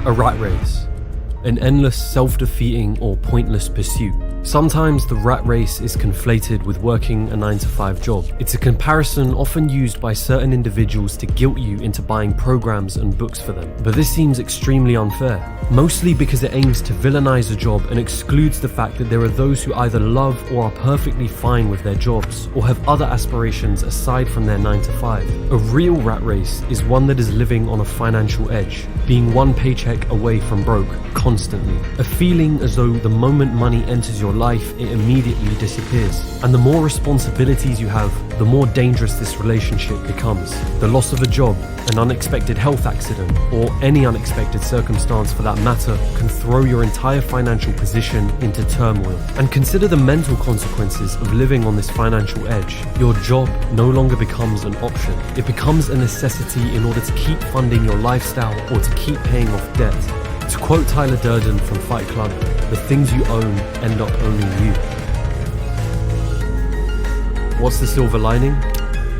A rat race. An endless, self-defeating or pointless pursuit. Sometimes the rat race is conflated with working a 9-to-5 job. It's a comparison often used by certain individuals to guilt you into buying programs and books for them. But this seems extremely unfair, mostly because it aims to villainize a job and excludes the fact that there are those who either love or are perfectly fine with their jobs, or have other aspirations aside from their 9-to-5. A real rat race is one that is living on a financial edge, being one paycheck away from broke constantly. A feeling as though the moment money enters your life, it immediately disappears. And the more responsibilities you have, the more dangerous this relationship becomes. The loss of a job, an unexpected health accident, or any unexpected circumstance for that matter can throw your entire financial position into turmoil. And consider the mental consequences of living on this financial edge. Your job no longer becomes an option. It becomes a necessity in order to keep funding your lifestyle or to keep paying off debt. To quote Tyler Durden from Fight Club, the things you own end up owning you. What's the silver lining?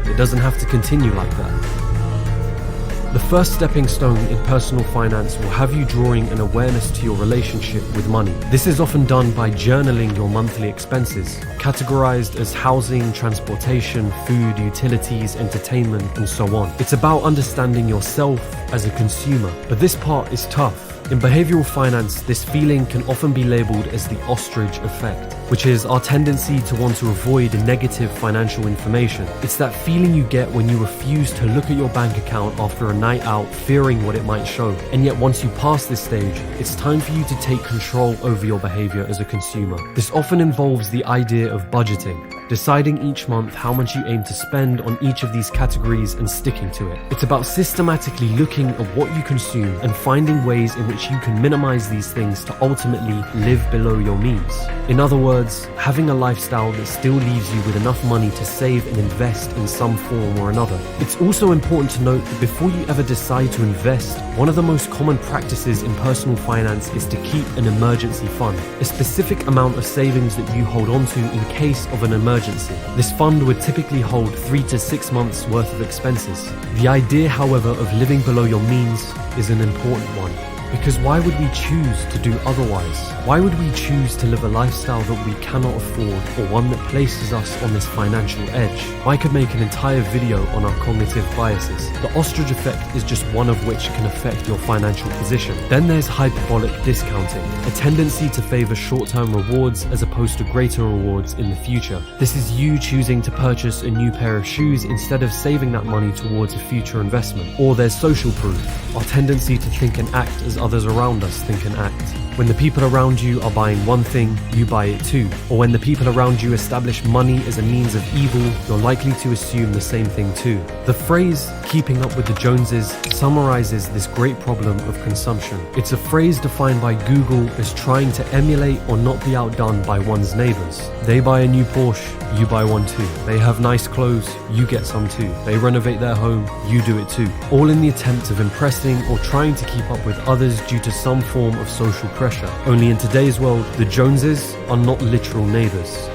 It doesn't have to continue like that. The first stepping stone in personal finance will have you drawing an awareness to your relationship with money. This is often done by journaling your monthly expenses, categorized as housing, transportation, food, utilities, entertainment, and so on. It's about understanding yourself as a consumer, but this part is tough. In behavioral finance, this feeling can often be labeled as the ostrich effect, which is our tendency to want to avoid negative financial information. It's that feeling you get when you refuse to look at your bank account after a night out, fearing what it might show. And yet once you pass this stage, it's time for you to take control over your behavior as a consumer. This often involves the idea of budgeting, deciding each month how much you aim to spend on each of these categories and sticking to it. It's about systematically looking at what you consume and finding ways in which you can minimize these things to ultimately live below your means. In other words, having a lifestyle that still leaves you with enough money to save and invest in some form or another. It's also important to note that before you ever decide to invest, one of the most common practices in personal finance is to keep an emergency fund, a specific amount of savings that you hold on to in case of an emergency. This fund would typically hold 3 to 6 months worth of expenses. The idea, however, of living below your means is an important one. Because why would we choose to do otherwise? Why would we choose to live a lifestyle that we cannot afford, or one that places us on this financial edge? I could make an entire video on our cognitive biases. The ostrich effect is just one of which can affect your financial position. Then there's hyperbolic discounting, a tendency to favor short-term rewards as opposed to greater rewards in the future. This is you choosing to purchase a new pair of shoes instead of saving that money towards a future investment. Or there's social proof, our tendency to think and act as others around us think and act. When the people around you are buying one thing, you buy it too. Or when the people around you establish money as a means of evil, you're likely to assume the same thing too. The phrase, keeping up with the Joneses, summarizes this great problem of consumption. It's a phrase defined by Google as trying to emulate or not be outdone by one's neighbors. They buy a new Porsche, you buy one too. They have nice clothes, you get some too. They renovate their home, you do it too. All in the attempt of impressing or trying to keep up with others due to some form of social pressure. Only in today's world, the Joneses are not literal neighbors.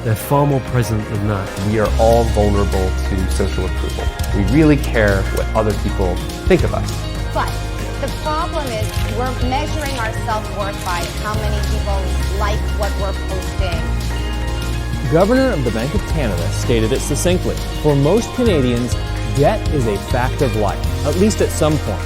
They're far more present than that. We are all vulnerable to social approval. We really care what other people think of us. But the problem is we're measuring our self-worth by how many people like what we're posting. Governor of the Bank of Canada stated it succinctly. For most Canadians, debt is a fact of life, at least at some point.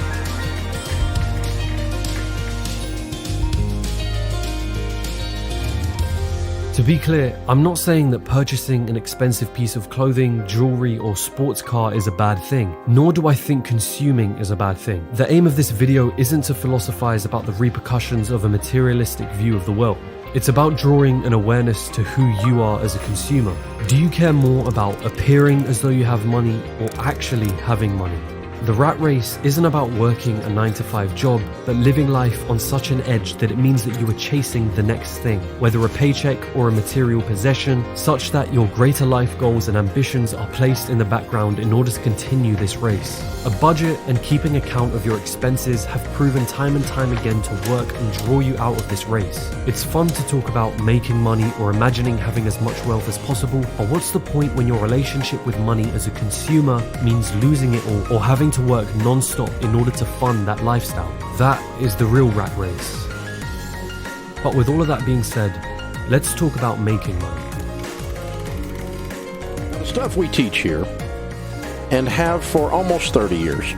To be clear, I'm not saying that purchasing an expensive piece of clothing, jewelry, or sports car is a bad thing, nor do I think consuming is a bad thing. The aim of this video isn't to philosophize about the repercussions of a materialistic view of the world. It's about drawing an awareness to who you are as a consumer. Do you care more about appearing as though you have money or actually having money? The rat race isn't about working a 9-to-5 job, but living life on such an edge that it means that you are chasing the next thing, whether a paycheck or a material possession, such that your greater life goals and ambitions are placed in the background in order to continue this race. A budget and keeping account of your expenses have proven time and time again to work and draw you out of this race. It's fun to talk about making money or imagining having as much wealth as possible, but what's the point when your relationship with money as a consumer means losing it all or having having to work non-stop in order to fund that lifestyle. That is the real rat race. But with all of that being said, let's talk about making money. The stuff we teach here, and have for almost 30 years,